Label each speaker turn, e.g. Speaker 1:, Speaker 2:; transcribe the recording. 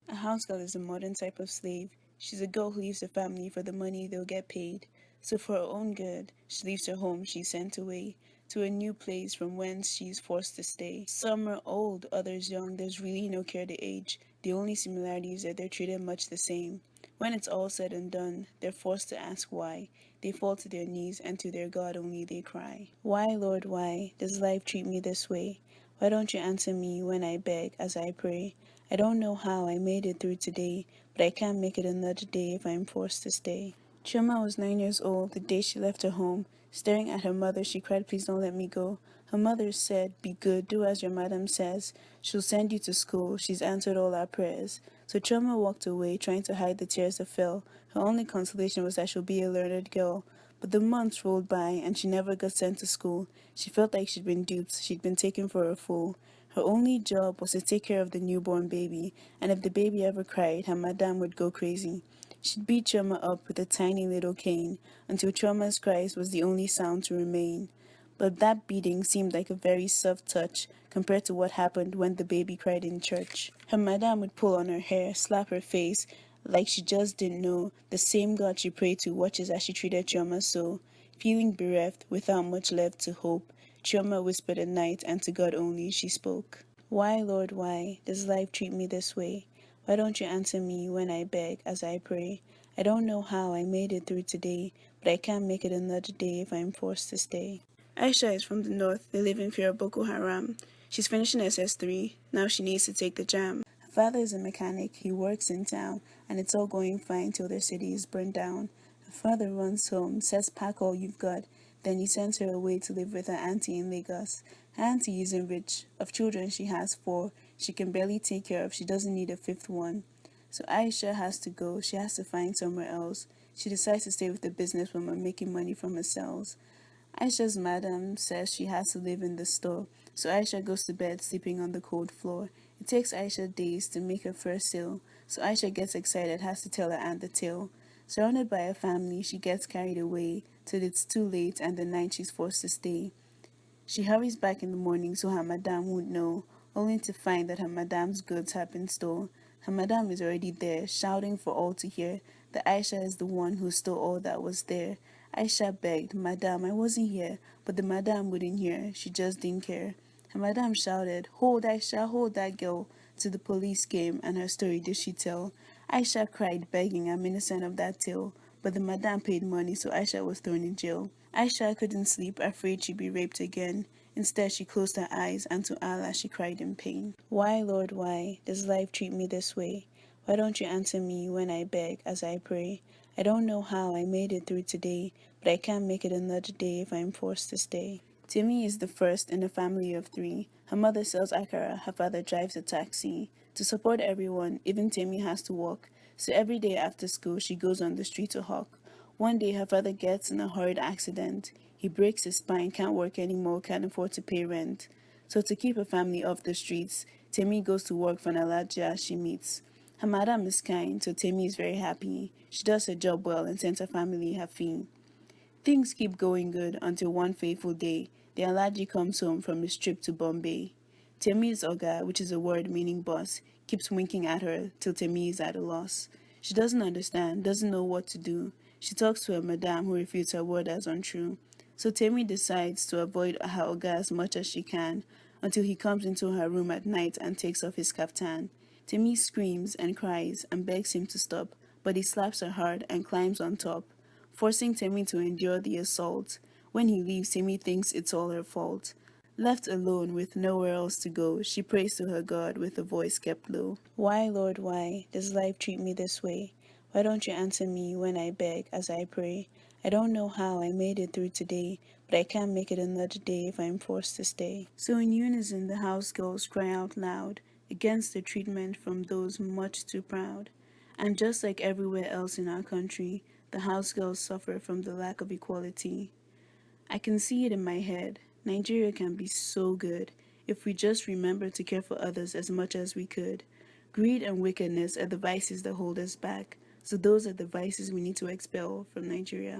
Speaker 1: A house girl is a modern type of slave. She's a girl who leaves her family for the money they'll get paid. So for her own good, she leaves her home she's sent away to a new place from whence she's forced to stay. Some are old, others young. There's really no care to age. The only similarity is that they're treated much the same. When it's all said and done, they're forced to ask why. They fall to their knees and to their God only they cry. Why, Lord, why does life treat me this way? Why don't you answer me when I beg as I pray? I don't know how I made it through today, but I can't make it another day if I'm forced to stay. Chioma was 9 years old the day she left her home. Staring at her mother, she cried, "Please don't let me go." Her mother said, "Be good, do as your madam says. She'll send you to school. She's answered all our prayers." So Chioma walked away, trying to hide the tears that fell. Her only consolation was that she'll be a learned girl. But the months rolled by and she never got sent to school. She felt like she'd been duped, she'd been taken for a fool. Her only job was to take care of the newborn baby, and if the baby ever cried, her madam would go crazy. She'd beat Chioma up with a tiny little cane until Chioma's cries was the only sound to remain. But that beating seemed like a very soft touch compared to what happened when the baby cried in church. Her madam would pull on her hair, slap her face, like she just didn't know the same God she prayed to watches as she treated Chioma so. Feeling bereft, without much left to hope, Chioma whispered at night, and to God only she spoke. Why, Lord, why does life treat me this way? Why don't you answer me when I beg as I pray? I don't know how I made it through today, but I can't make it another day if I'm forced to stay. Aisha is from the north. They live in fear of Boko Haram. She's finishing SS3. Now she needs to take the jam. Her father is a mechanic. He works in town, and it's all going fine till their city is burned down. Her father runs home, says pack all you've got. Then he sends her away to live with her auntie in Lagos. Her auntie isn't rich. Of children she has four. She can barely take care of. She doesn't need a fifth one. So Aisha has to go. She has to find somewhere else. She decides to stay with the businesswoman making money from her sales. Aisha's madam says she has to live in the store, so Aisha goes to bed sleeping on the cold floor. It takes Aisha days to make her first sale, so Aisha gets excited, has to tell her aunt the tale. Surrounded by her family, she gets carried away till it's too late and the night she's forced to stay. She hurries back in the morning so her madam won't know, only to find that her madam's goods have been stolen. Her madam is already there, shouting for all to hear that Aisha is the one who stole all that was there. Aisha begged, "Madam, I wasn't here," but the madam wouldn't hear. She just didn't care. Her madam shouted, "Hold Aisha, hold that girl," till the police came and her story did she tell. Aisha cried, begging I'm innocent of that tale, but the madam paid money so Aisha was thrown in jail. Aisha couldn't sleep, afraid she'd be raped again. Instead, she closed her eyes and to Allah she cried in pain. Why, Lord, why does life treat me this way? Why don't you answer me when I beg as I pray? I don't know how I made it through today, but I can't make it another day if I'm forced to stay. Timmy is the first in a family of three. Her mother sells akara, her father drives a taxi. To support everyone, even Timmy has to walk. So every day after school, she goes on the street to hawk. One day, her father gets in a horrid accident. He breaks his spine, can't work anymore, can't afford to pay rent. So to keep her family off the streets, Timmy goes to work for an Alaja she meets. Her madam is kind, so Timmy is very happy. She does her job well and sends her family her fee. Things keep going good until one fateful day, the Alaji comes home from his trip to Bombay. Temi's Oga, which is a word meaning boss, keeps winking at her till Temi is at a loss. She doesn't understand, doesn't know what to do. She talks to her madam who refutes her word as untrue. So Temi decides to avoid her Oga as much as she can until he comes into her room at night and takes off his kaftan. Temi screams and cries and begs him to stop, but he slaps her hard and climbs on top, forcing Temi to endure the assault. When he leaves, Temi thinks it's all her fault. Left alone with nowhere else to go, she prays to her God with a voice kept low. Why, Lord, why does life treat me this way? Why don't you answer me when I beg as I pray? I don't know how I made it through today, but I can't make it another day if I'm forced to stay. So in unison the house girls cry out loud against the treatment from those much too proud. And just like everywhere else in our country, the house girls suffer from the lack of equality. I can see it in my head. Nigeria can be so good if we just remember to care for others as much as we could. Greed and wickedness are the vices that hold us back, so those are the vices we need to expel from Nigeria.